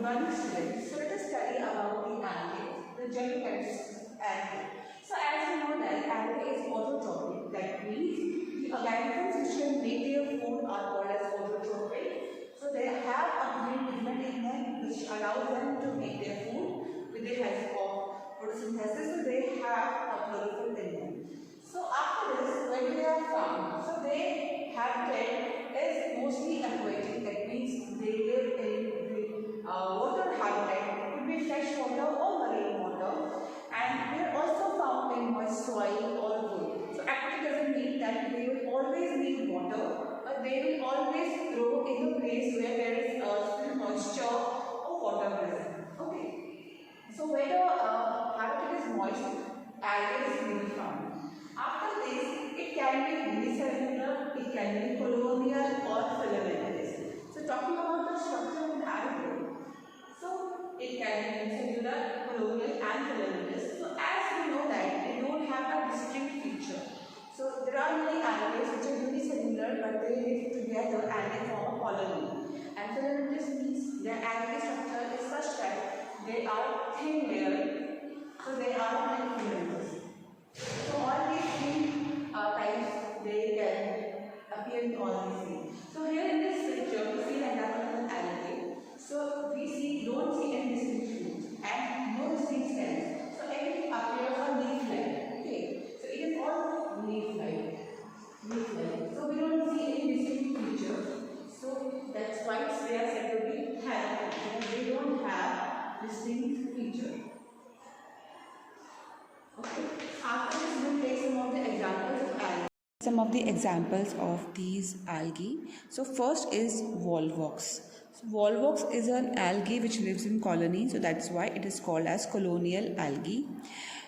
morning students. So let us study about the algae, the general characteristics of algae. So as you know that algae is autotrophic, that means the organisms which can make their food are called as autotrophic. So they have a green pigment in them which allows them to make their food with the help of photosynthesis. So they have a chlorophyll in them. So after this, when they are found, so their habitat is mostly aquatic. That means they live in the water habitat. It could be fresh water or marine water, and they are also found in moist soil or wood. So aquatic doesn't mean that they will always need water, but they will always grow in a place where there is still moisture or water present. Okay. So where the habitat is moist, algae is really found. After this, it can be unicellular, it can be colonial or filamentous. So talking about the structure of algae, so it can be unicellular, colonial and filamentous. So as we know that they don't have a distinct feature. So there are many algae which are unicellular but they live together and they form a colony. And filamentous means their algae structure is such that they are thin layered, so they are like filamentous. So all these three types they can appear in all these things. So here in this picture we see an example of an algae. So we don't see any distinct shoots and no distinct stems. So everything appears on leaf-like. Okay. So it is all leaf-like. So we don't see any distinct features. So that's why they are said to be halophytes. They don't have distinct features. Okay. After this, we will take some of the examples of algae. Some of the examples of these algae. So first is volvox. So volvox is an algae which lives in colonies, so that's why it is called as colonial algae.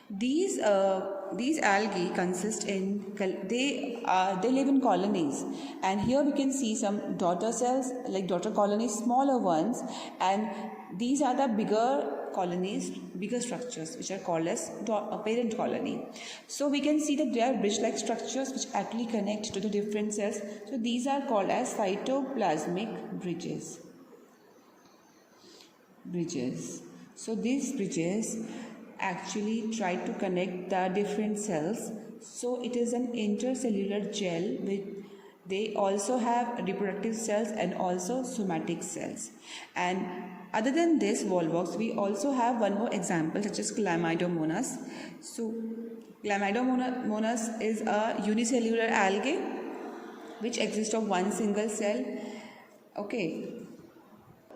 These algae consist in they live in colonies, and here we can see some daughter cells, like daughter colonies, smaller ones, and these are the bigger colonies, bigger structures which are called as a parent colony. So we can see that there are bridge-like structures which actually connect to the different cells. So these are called as cytoplasmic bridges. So these bridges actually try to connect the different cells. So it is an intercellular gel with they also have reproductive cells and also somatic cells. And other than this volvox, we also have one more example such as Chlamydomonas. So Chlamydomonas is a unicellular algae which exists of one single cell. Okay.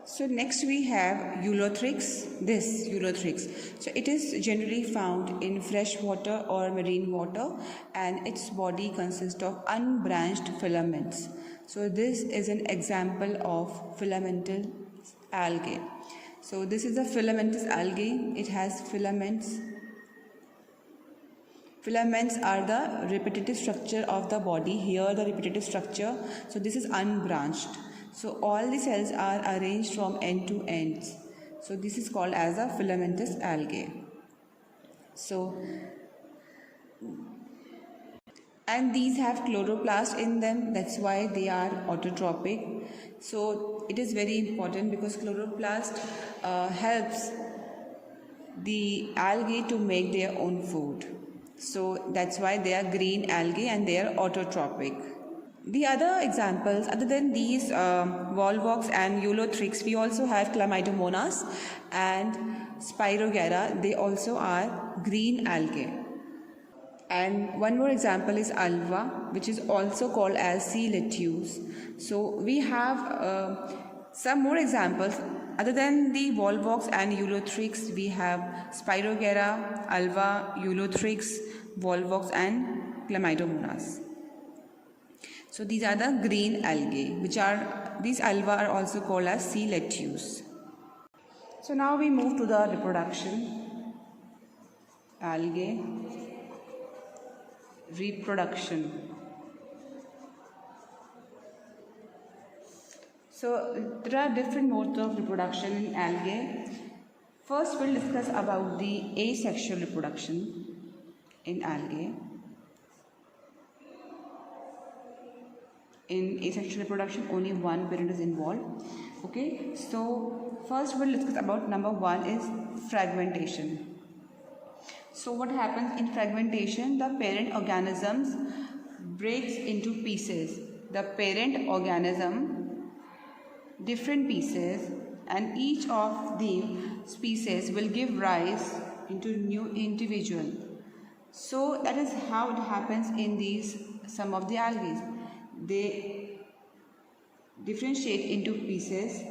So next we have Ulothrix, this Ulothrix. So it is generally found in fresh water or marine water, and its body consists of unbranched filaments. So this is an example of filamentous algae. So this is a filamentous algae. It has filaments. Filaments are the repetitive structure of the body. Here the repetitive structure. So this is unbranched. So all the cells are arranged from end to end. So this is called as a filamentous algae. So and these have chloroplast in them, that's why they are autotrophic. So it is very important because chloroplast helps the algae to make their own food. So that's why they are green algae and they are autotrophic. The other examples, other than these volvox and Ulothrix, we also have Chlamydomonas and Spirogyra. They also are green algae. And one more example is Alva, which is also called as sea lettuce. So we have some more examples. Other than the volvox and Ulothrix, we have Spirogyra, Alva, Ulothrix, volvox and Chlamydomonas. So these are the green algae, these alva are also called as sea lettuce. So now we move to the reproduction. Algae, reproduction. So there are different modes of reproduction in algae. First we'll discuss about the asexual reproduction in algae. In asexual reproduction, only one parent is involved. Okay, so first we'll discuss about number one is fragmentation. So what happens in fragmentation? The parent organisms breaks into pieces. The parent organism, different pieces, and each of the species will give rise into new individual. So that is how it happens in these some of the algae. They differentiate into pieces.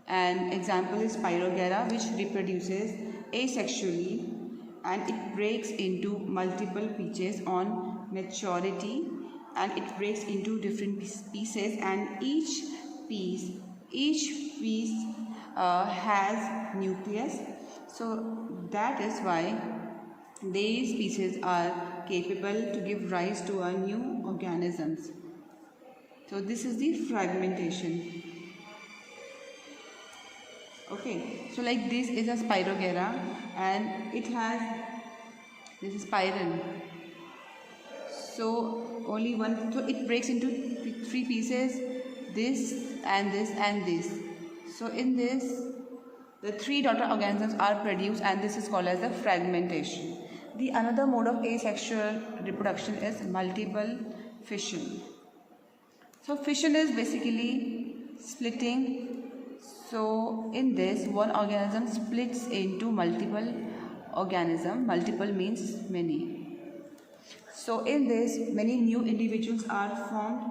An example is Pyrogera, which reproduces asexually and it breaks into multiple pieces on maturity, and it breaks into different pieces, and each piece has nucleus. So that is why these species are capable to give rise to a new organisms. So this is the fragmentation. Okay, so like this is a Spirogera and it has, this is Spiron. So only one, so it breaks into three pieces, this and this and this. So in this, the three daughter organisms are produced and this is called as the fragmentation. The another mode of asexual reproduction is multiple fission. So fission is basically splitting. So in this, one organism splits into multiple organisms. Multiple means many. So in this, many new individuals are formed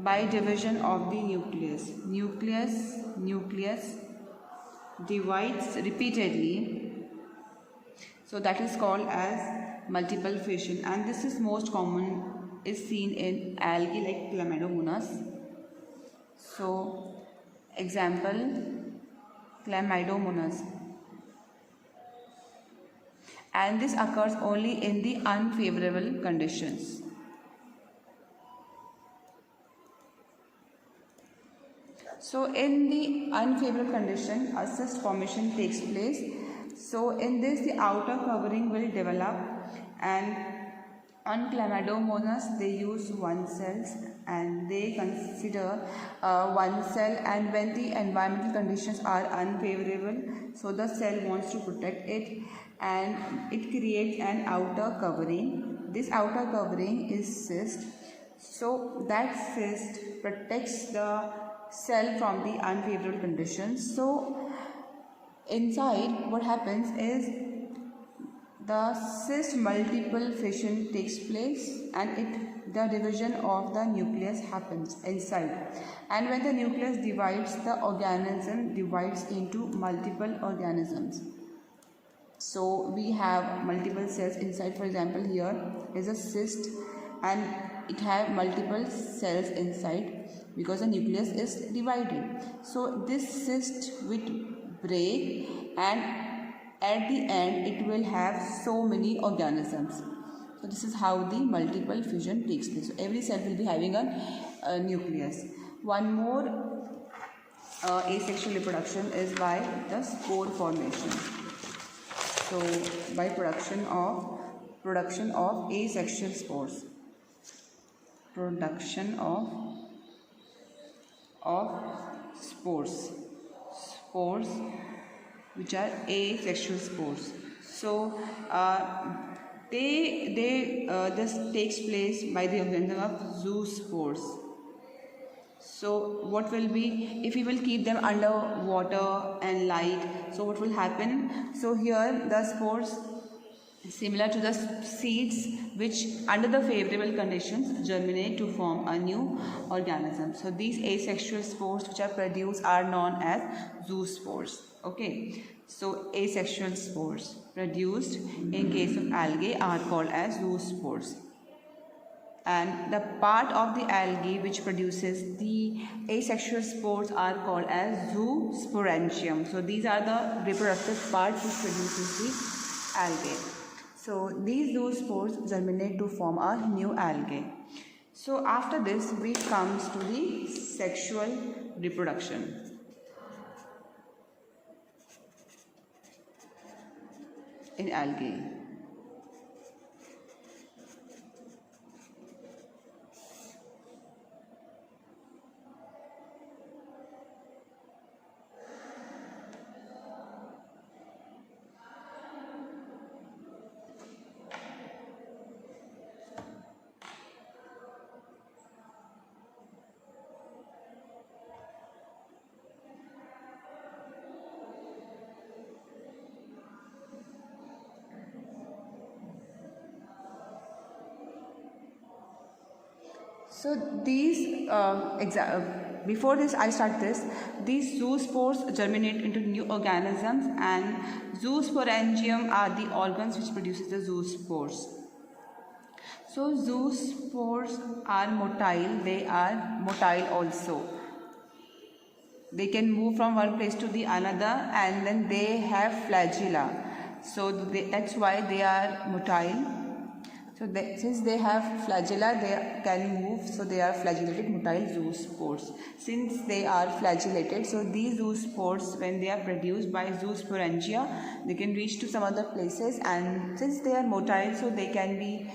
by division of the nucleus. Nucleus divides repeatedly. So that is called as multiple fission, and this is most common is seen in algae like Chlamydomonas. So example, Chlamydomonas, and this occurs only in the unfavorable conditions. So in the unfavorable condition, a cyst formation takes place. So in this, the outer covering will develop, and on Chlamydomonas they use one cells and they consider one cell, and when the environmental conditions are unfavorable, so the cell wants to protect it and it creates an outer covering. This outer covering is cyst. So that cyst protects the cell from the unfavorable conditions. So inside what happens is the cyst multiple fission takes place and the division of the nucleus happens inside, and when the nucleus divides, the organism divides into multiple organisms. So we have multiple cells inside. For example, here is a cyst and it have multiple cells inside because the nucleus is divided. So this cyst will break and at the end it will have so many organisms. So this is how the multiple fission takes place. So every cell will be having a nucleus. One more asexual reproduction is by the spore formation. So by production of asexual spores. Production of spores which are asexual spores. So this takes place by the organism of zoospores. So what will be, if we will keep them under water and light, so what will happen? So here the spores similar to the seeds which under the favorable conditions germinate to form a new organism. So these asexual spores which are produced are known as zoospores. Okay, so asexual spores produced in case of algae are called as zoospores, and the part of the algae which produces the asexual spores are called as zoosporangium. So these are the reproductive part which produces the algae. So these zoospores germinate to form a new algae. So after this we comes to the sexual reproduction. In algae. So these before this I start this, these zoospores germinate into new organisms, and zoosporangium are the organs which produces the zoospores. So zoospores are motile, they are motile also. They can move from one place to the another, and then they have flagella. So that's why they are motile. So since they have flagella, they can move, so they are flagellated motile zoospores. Since they are flagellated, so these zoospores, when they are produced by zoosporangia, they can reach to some other places, and since they are motile, so they can be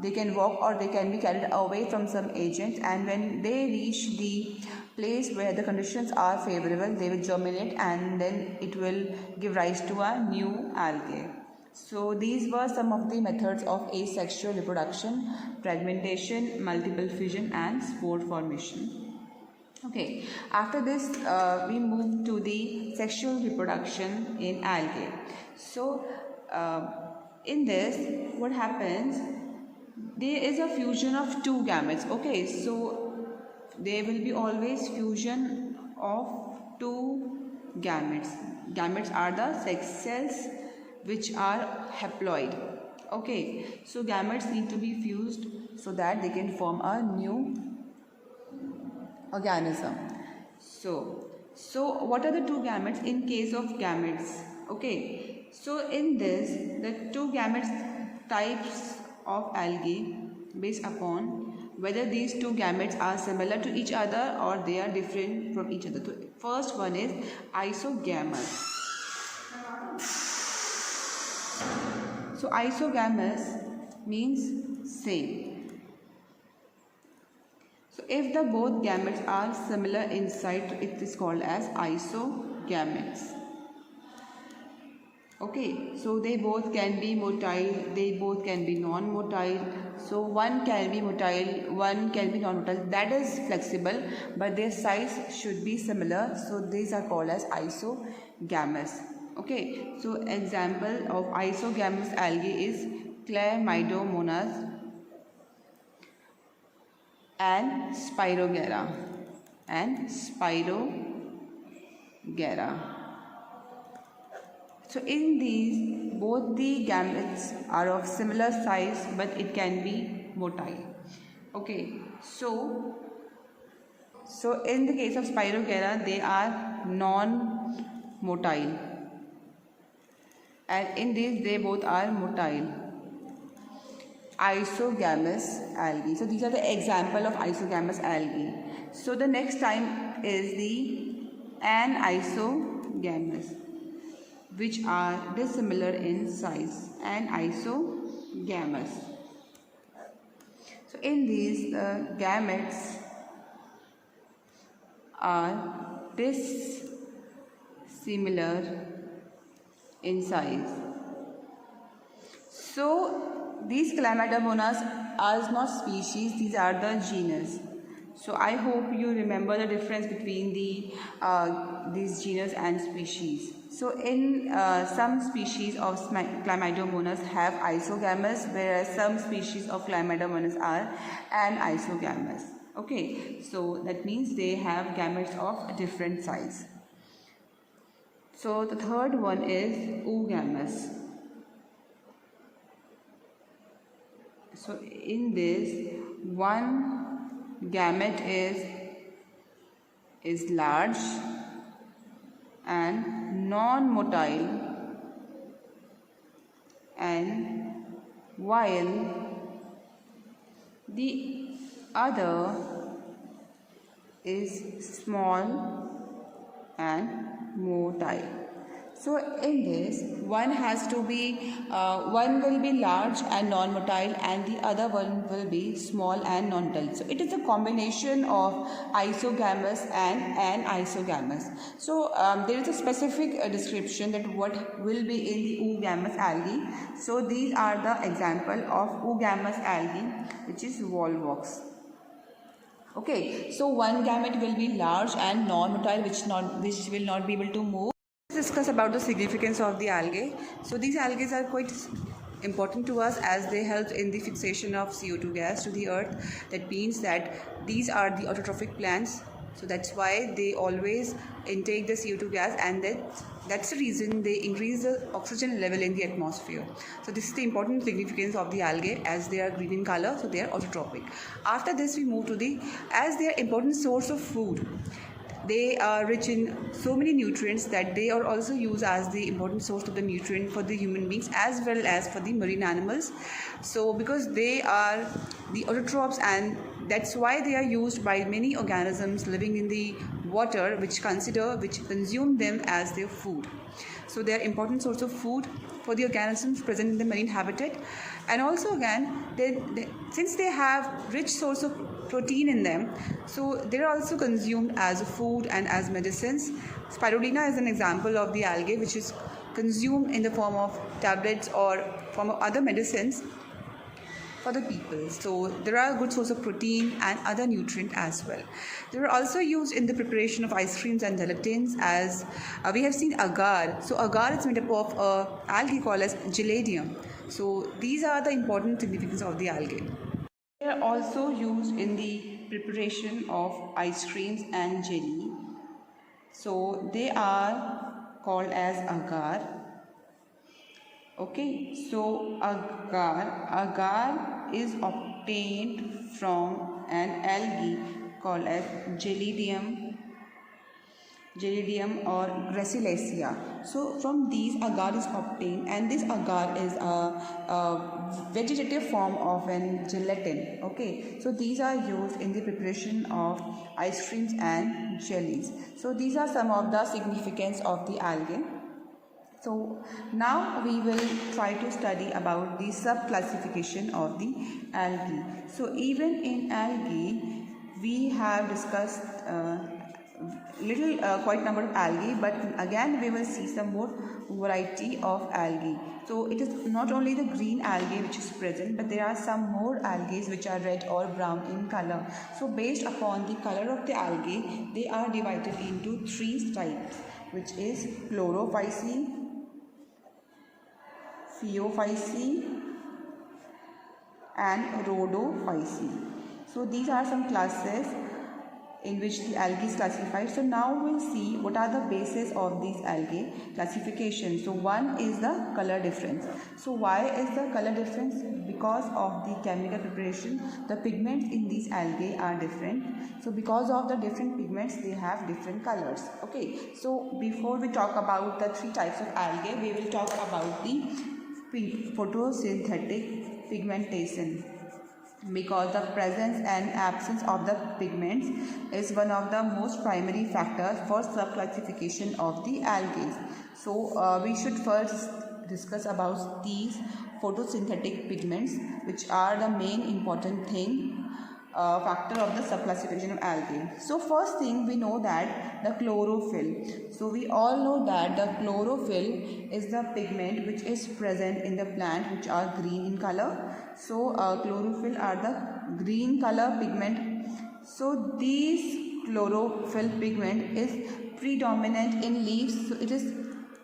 they can walk or they can be carried away from some agents, and when they reach the place where the conditions are favorable, they will germinate, and then it will give rise to a new algae. So these were some of the methods of asexual reproduction: fragmentation, multiple fission, and spore formation. Okay, after this we move to the sexual reproduction in algae. So in this, what happens, there is a fusion of two gametes. Okay, so there will be always fusion of two gametes. Gametes are the sex cells which are haploid. Okay, so gametes need to be fused so that they can form a new organism. So what are the two gametes in case of gametes? Okay, so in this, the two gametes types of algae based upon whether these two gametes are similar to each other or they are different from each other. So first one is isogamous. So isogamous means same. So if the both gametes are similar inside, it is called as isogametes. Okay, so they both can be motile, they both can be non-motile. So one can be motile, one can be non-motile. That is flexible, but their size should be similar. So these are called as isogamous. Okay, so example of isogamous algae is Chlamydomonas and Spirogera So in these, both the gametes are of similar size, but it can be motile. Okay, so in the case of Spirogera, they are non-motile, and in these they both are motile. Isogamous algae. So these are the example of isogamous algae. So the next time is the anisogamous, which are dissimilar in size. Anisogamous. So in these, the gametes are dissimilar in size. So these Chlamydomonas are not species, these are the genus. So I hope you remember the difference between these genus and species. So in some species of Chlamydomonas have isogamous, whereas some species of Chlamydomonas are anisogamous. Okay, so that means they have gametes of different size. So the third one is oogamous. So in this, one gamete is large and non-motile, and while the other is small and motile. So in this, one will be large and non-motile, and the other one will be small and non-motile. So it is a combination of isogamous and anisogamous. So there is a specific description that what will be in the oogamous algae. So these are the example of oogamous algae, which is volvox. Okay, so one gamete will be large and non-motile, which will not be able to move. Let's discuss about the significance of the algae. So these algae are quite important to us as they help in the fixation of CO2 gas to the earth. That means that these are the autotrophic plants, so that's why they always intake the CO2 gas, and that's the reason they increase the oxygen level in the atmosphere. So this is the important significance of the algae, as they are green in color, so they are autotrophic. After this we move to as they are important source of food. They are rich in so many nutrients that they are also used as the important source of the nutrient for the human beings as well as for the marine animals. So because they are the autotrophs, and that's why they are used by many organisms living in the water, which consume them as their food. So they are important source of food for the organisms present in the marine habitat. And also again, since they have rich source of protein in them, so they are also consumed as food and as medicines. Spirulina is an example of the algae which is consumed in the form of tablets or form of other medicines for the people. So there are a good source of protein and other nutrient as well. They are also used in the preparation of ice creams and gelatins, as we have seen agar. So agar is made up of algae called as geladium. So these are the important significance of the algae. They are also used in the preparation of ice creams and jelly. So they are called as agar. Okay, so agar is obtained from an algae called as Geladium or Gracilaceae. So from these agar is obtained, and this agar is a vegetative form of an gelatin. Okay, so these are used in the preparation of ice creams and jellies. So these are some of the significance of the algae. So now we will try to study about the sub-classification of the algae. So even in algae, we have discussed quite number of algae, but again we will see some more variety of algae. So it is not only the green algae which is present, but there are some more algae which are red or brown in color. So based upon the color of the algae, they are divided into 3 types, which is chlorophycine, phaeophycine and rhodophycine. So these are some classes in which the algae is classified. So now we'll see what are the bases of these algae classification. So one is the color difference. So why is the color difference? Because of the chemical preparation, the pigments in these algae are different. So because of the different pigments, they have different colors. Okay, so before we talk about the 3 types of algae, we will talk about the photosynthetic pigmentation, because the presence and absence of the pigments is one of the most primary factors for sub-classification of the algae. So we should first discuss about these photosynthetic pigments, which are the main important factor of the sub-classification of algae. So first thing, we know that the chlorophyll. So we all know that the chlorophyll is the pigment which is present in the plant, which are green in color. So chlorophyll are the green color pigment. So these chlorophyll pigment is predominant in leaves. So it is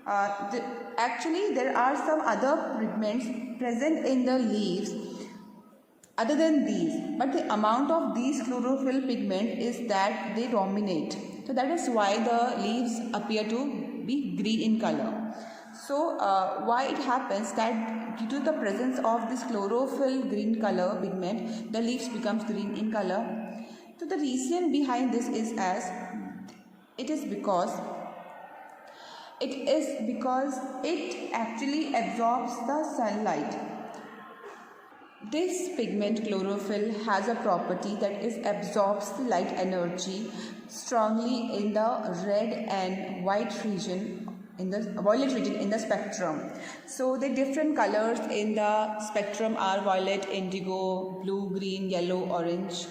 actually there are some other pigments present in the leaves other than these, but the amount of these chlorophyll pigment is that they dominate. So that is why the leaves appear to be green in color. So why it happens that due to the presence of this chlorophyll green color pigment, the leaves becomes green in color. So the reason behind this is because it actually absorbs the sunlight. This pigment chlorophyll has a property that is absorbs the light energy strongly in the red and white region, in the violet region in the spectrum. So the different colors in the spectrum are violet, indigo, blue, green, yellow, orange.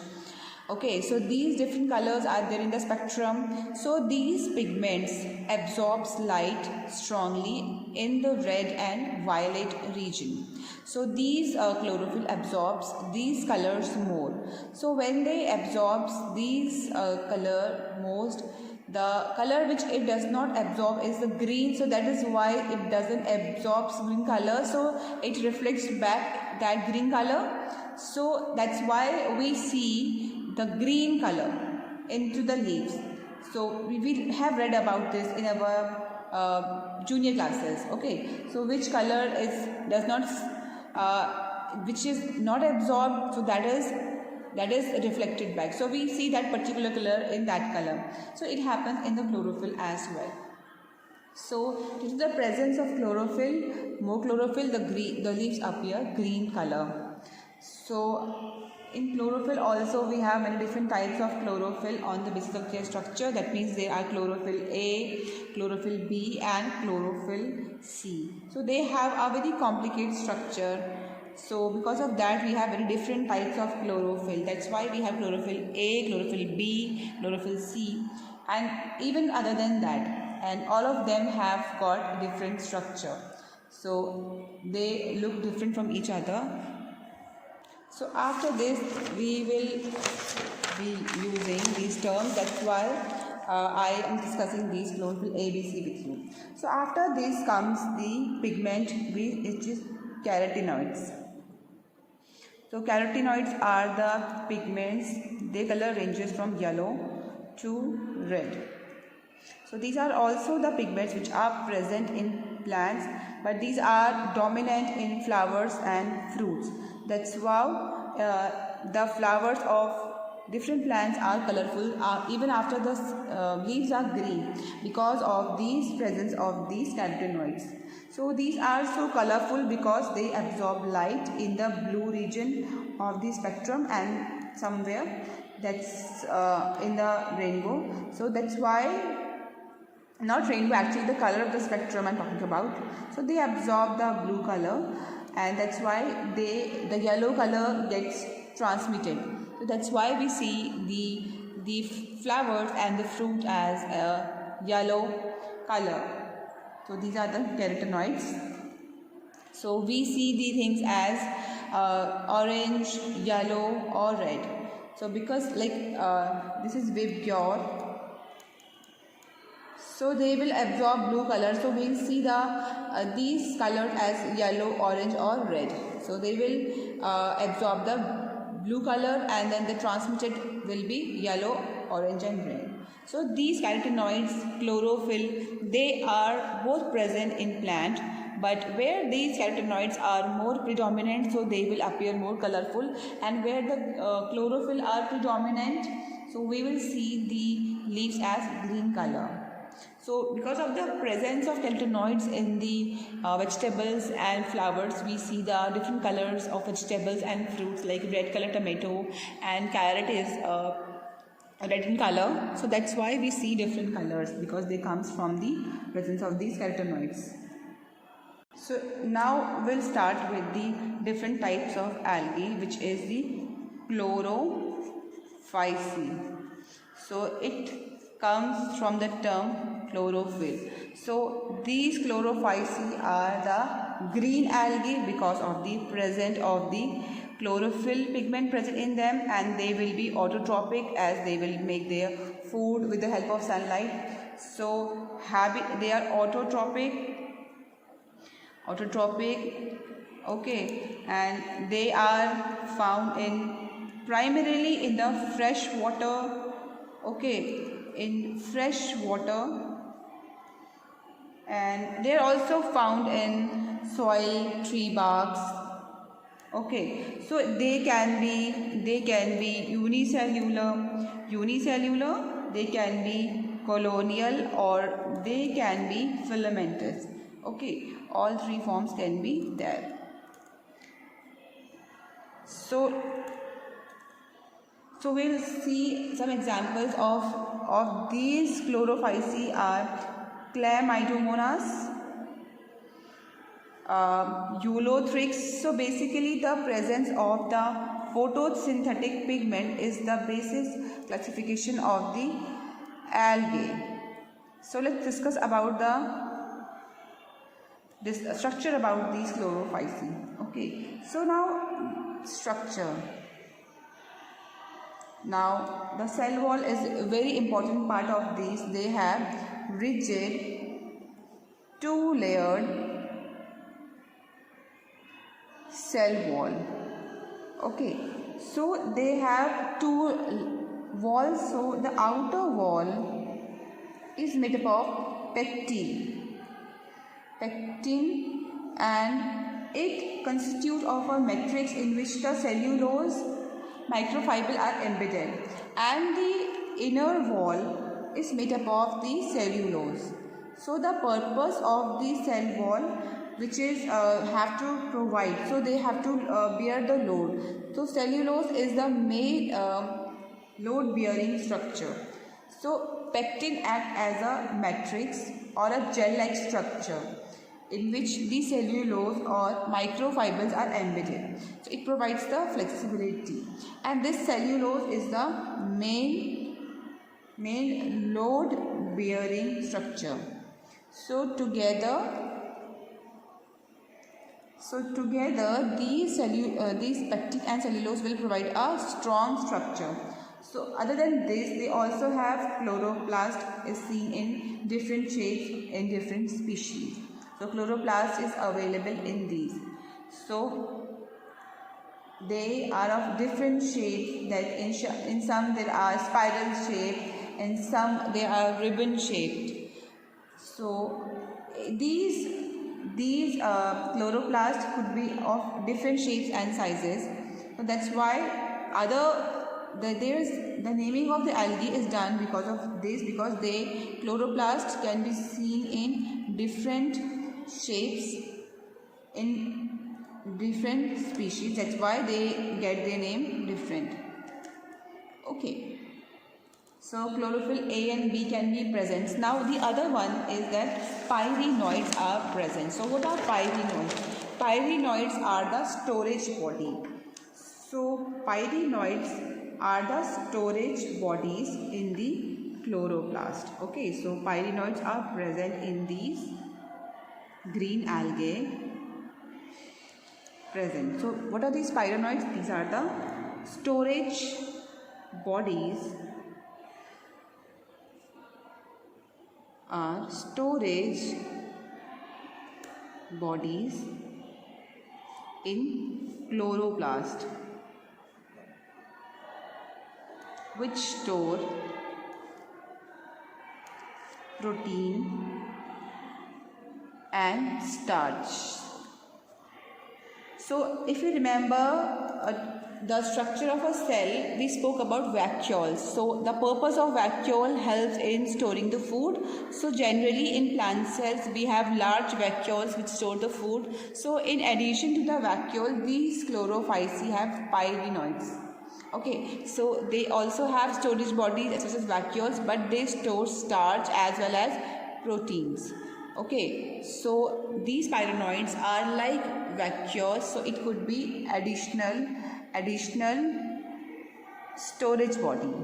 Okay, so these different colors are there in the spectrum. So these pigments absorbs light strongly in the red and violet region. So these chlorophyll absorbs these colors more. So when they absorbs these color most, The color which it does not absorb is the green, so that is why it doesn't absorb green color, so it reflects back that green color. So that's why we see the green color into the leaves. So we have read about this in our junior classes. Okay, so which color does not which is not absorbed, so that is reflected back. So we see that particular color in that color. So it happens in the chlorophyll as well. So due to the presence of chlorophyll, more chlorophyll, the leaves appear green color. So in chlorophyll also we have many different types of chlorophyll on the basis of their structure. That means there are chlorophyll A, chlorophyll B and chlorophyll C. So they have a very complicated structure. So because of that we have very different types of chlorophyll. That's why we have chlorophyll A, chlorophyll B, chlorophyll C and even other than that. And all of them have got different structure. So they look different from each other. So after this we will be using these terms. That's why I am discussing these chlorophyll A, B, C with you. So after this comes the pigment which is carotenoids. So carotenoids are the pigments. Their color ranges from yellow to red. So these are also the pigments which are present in plants, but these are dominant in flowers and fruits. That's why the flowers of different plants are colorful even after the leaves are green, because of the presence of these carotenoids. So these are so colorful because they absorb light in the blue region of the spectrum and somewhere that's in the rainbow. So that's why, not rainbow, actually the color of the spectrum I'm talking about. So they absorb the blue color and that's why the yellow color gets transmitted. So that's why we see the flowers and the fruit as a yellow color. So these are the carotenoids. So we see these things as orange, yellow or red. So because this is Vibgyor, so they will absorb blue color. So we will see these colors as yellow, orange or red. So they will absorb the blue color and then the transmitted will be yellow, orange and red. So these carotenoids, chlorophyll, they are both present in plant, but where these carotenoids are more predominant, so they will appear more colorful, and where the chlorophyll are predominant, so we will see the leaves as green color. So because of the presence of carotenoids in the vegetables and flowers, we see the different colors of vegetables and fruits, like red color tomato and carrot is red in color. So that's why we see different colors, because they comes from the presence of these carotenoids. So now we'll start with the different types of algae, which is the chlorophyceae. So it comes from the term chlorophyll. So these chlorophyceae are the green algae because of the presence of the chlorophyll pigment present in them, and they will be autotrophic as they will make their food with the help of sunlight. So they are autotrophic, okay, and they are found primarily in the fresh water, okay, in fresh water, and they are also found in soil, tree barks, okay. So they can be unicellular, they can be colonial, or they can be filamentous, okay. All three forms can be there. So we'll see some examples of these chlorophyceae are Chlamydomonas, Eulothrix. So basically the presence of the photosynthetic pigment is the basis classification of the algae. So let's discuss about this structure about these chlorophyceae. Okay, so now structure. Now the cell wall is a very important part of these. They have rigid two-layered cell wall. Okay, so they have two walls. So the outer wall is made up of pectin, and it constitutes of a matrix in which the cellulose microfibrils are embedded, and the inner wall is made up of the cellulose. So the purpose of the cell wall, which is have to provide, so they have to bear the load. So cellulose is the main load bearing structure. So pectin act as a matrix or a gel like structure in which the cellulose or microfibrils are embedded. So it provides the flexibility, and this cellulose is the main load bearing structure. So together these pectin and cellulose will provide a strong structure. So other than this, they also have chloroplast is seen in different shapes in different species. So chloroplast is available in these. So they are of different shapes. That in some there are spiral shaped, in some they are ribbon shaped. So these chloroplasts could be of different shapes and sizes. So that's why the naming of the algae is done because of this, because chloroplasts can be seen in different shapes in different species. That's why they get their name different. Okay. So chlorophyll A and B can be present. Now the other one is that pyrenoids are present. So what are pyrenoids? Pyrenoids are the storage body. So pyrenoids are the storage bodies in the chloroplast. Okay, so pyrenoids are present in these green algae present. So what are these pyrenoids? These are the storage bodies in chloroplast, which store protein and starch. So if you remember the structure of a cell, we spoke about vacuoles. So the purpose of vacuole helps in storing the food. So generally in plant cells we have large vacuoles which store the food. So in addition to the vacuole, these chlorophyci have pyrenoids. Okay, so they also have storage bodies such as vacuoles, but they store starch as well as proteins. Okay, so these pyrenoids are like vacuoles, so it could be additional storage body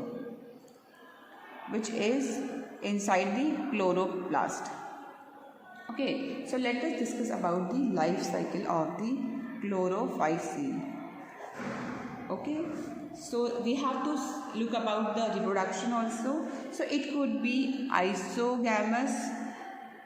which is inside the chloroplast. Okay, so let us discuss about the life cycle of the chlorophyci. Okay, so we have to look about the reproduction also. So it could be isogamous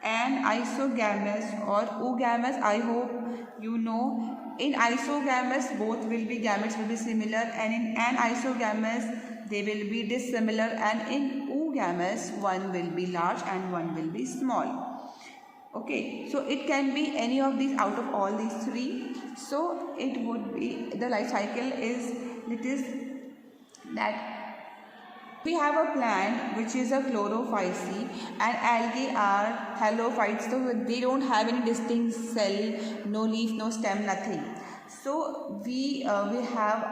and isogamous or oogamous. I hope you know. In isogamous, both gametes will be similar, and in anisogamous they will be dissimilar, and in oogamous one will be large and one will be small. Okay, so it can be any of these out of all these three. So it would be the life cycle is that we have a plant which is a chlorophyci, and algae are halophytes, so they don't have any distinct cell, no leaf, no stem, nothing. So we have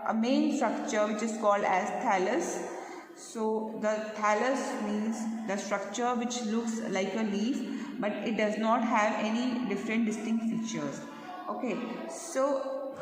a main structure which is called as thallus. So the thallus means the structure which looks like a leaf, but it does not have any different distinct features. Okay, so